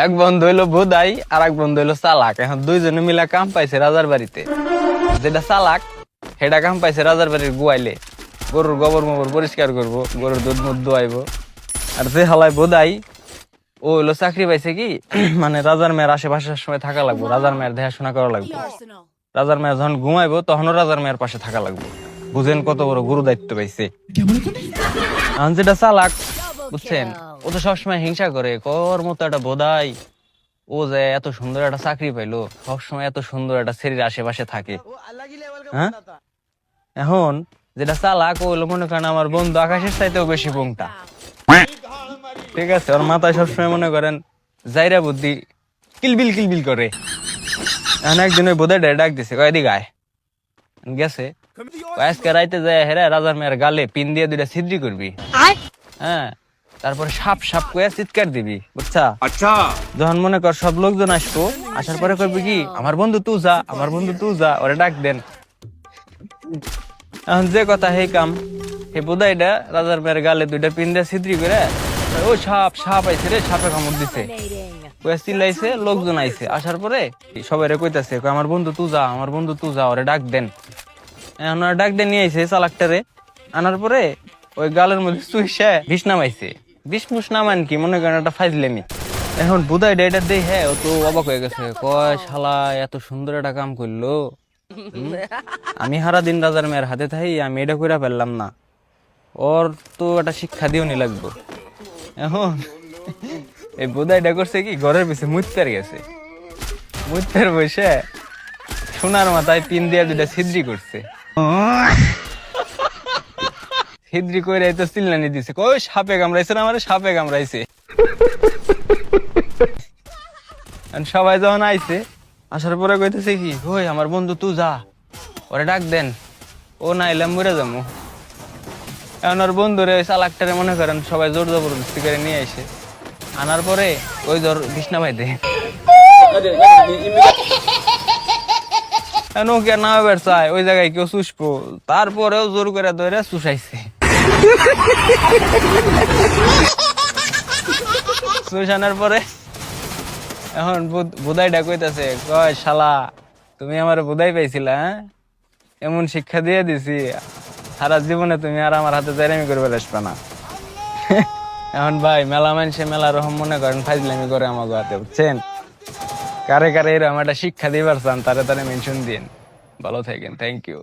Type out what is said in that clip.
এক বন্ধু হইলো বোধাই আর এক বন্ধু হইলো চালাক। এখন দুইজনে মিলা কাম পাইছে রাজার বাড়িতে। যেটা চালাক সেটা কাম পাইছে রাজার বাড়ির গুয়াইলে, গরুর গোবর মোবর পরিষ্কার করবো, গরুর দুধ মুধ দোয়াইবো। আর যে হালায় বোধাই ও হইলো চাকরি পাইছে কি মানে রাজার মেয়ের আশেপাশের সময় থাকা লাগবো, রাজার মেয়ের দেখাশোনা করা লাগবো। রাজার মেয়ে যখন ঘুমাইবো তখনও রাজার মেয়ের পাশে থাকা লাগবো। বুঝেন কত বড় গুরু দায়িত্ব পাইছে। এখন যেটা চালাক বুঝছেন, ও তো সবসময় হিংসা করে, কর মতো একটা বোধাই ও যে এত সুন্দর একটা চাকরি পাইলো, সবসময় এত সুন্দর একটা ছেলের আশেপাশে থাকে। হ্যাঁ, এখন যেটা চালাক ও হলো মনে করেন আমার বন্ধু আকাশের চাইতেও বেশি পোংটা। ঠিক আছে, ওর মাথায় সবসময় মনে করেন জাইরা বুদ্ধি কিলবিল কিলবিল করে। এখন একদিন ওই বোধাই ডাক দিছে, কয়দিক আয়। গেছে আজকে রাইতে যায় হেরা রাজার মেয়ের গালে পিন দিয়ে দুইটা ছিদ্রি করবি। হ্যাঁ, তারপরে সাপ সাপ করে চিৎকার দিবি, বুঝছা? আচ্ছা, যখন মনে কর সব লোকজন আসবো, আসার পরে করবি কি, আমার বন্ধু তুই যা, আমার বন্ধু তুই যা, ওরে ডাক দেন। এখন যে কথা হে কাম, হে বোধাইটা রাজার মেয়ের গালে দুইটা পিন দিয়ে ছিদ্রি করে, ও সাপ সাপ আইছে রে, সাপে কামড় দিছে, চিল্লাইছে, লোকজন আইছে। আসার পরে সবাই কইতাছে আমার বন্ধু তুই যা, আমার বন্ধু তুই যা, ওরে ডাক দেন। এখন ডাক দিয়ে নিয়ে আইছে চালাকটারে। আনার পরে ওই গালের মধ্যে চুইসে বিষ নামাইছে। বিষ মুষ নামান কি মনে করেন একটা ফাইজলেমি। এখন বুধাই এটা দেই, হ্যাঁ ও তো অবাক হয়ে গেছে, কয় শালা এত সুন্দর একটা কাম করলো, আমি সারা দিন রাজার মেয়ের হাতে থাই, আমি এটা কইরা ফেললাম না, ওর তো একটা শিক্ষা দিও নি লাগবো। এখন এই বুধাইটা করছে কি, ঘরের পিছে মুইতার গেছে, মুইতার বসে সোনার মাথায় পিন দিয়ে দুটা ছিদ্রি করছে। ছিদ্রি করে তো চিল্লানি দিছে, কই সাপে কামড়াইছে না, আমার সাপে কামড়াইছে। সবাই যখন আইছে, আসার পরে কইতেছে কি, ওই আমার বন্ধু তুই যা, ওরে ডাক দেন, ও না এলাম মরে যাবো। এখন ওর বন্ধুরে চালাকটারে মনে করেন সবাই জোর জবরদস্তি করে নিয়ে আসে। আনার পরে ওই ধর বিষ্ণা ভাই দে নৌকে না বের চায়, ওই জায়গায় কেউ চুষবো, তারপরেও জোর করে ধরে চুষাইছে। চুষানোর পরে এখন বোধাইটা কইতাছে, কয় শালা তুমি আমার বোধাই পাইছিলা, হ্যাঁ এমন শিক্ষা দিয়ে দিছি, সারা জীবনে তুমি আর আমার হাতে জাইরামি করবে আসবে না। এখন ভাই মেলা মানুষে মেলা রকম মনে করেন ফাইজলামি করে আমাকে হাতে, বুঝছেন? কারে কারে এরকম একটা শিক্ষা দিবার চান তারে তারে মেনশন দিন। ভালো থাকেন, থ্যাংক ইউ।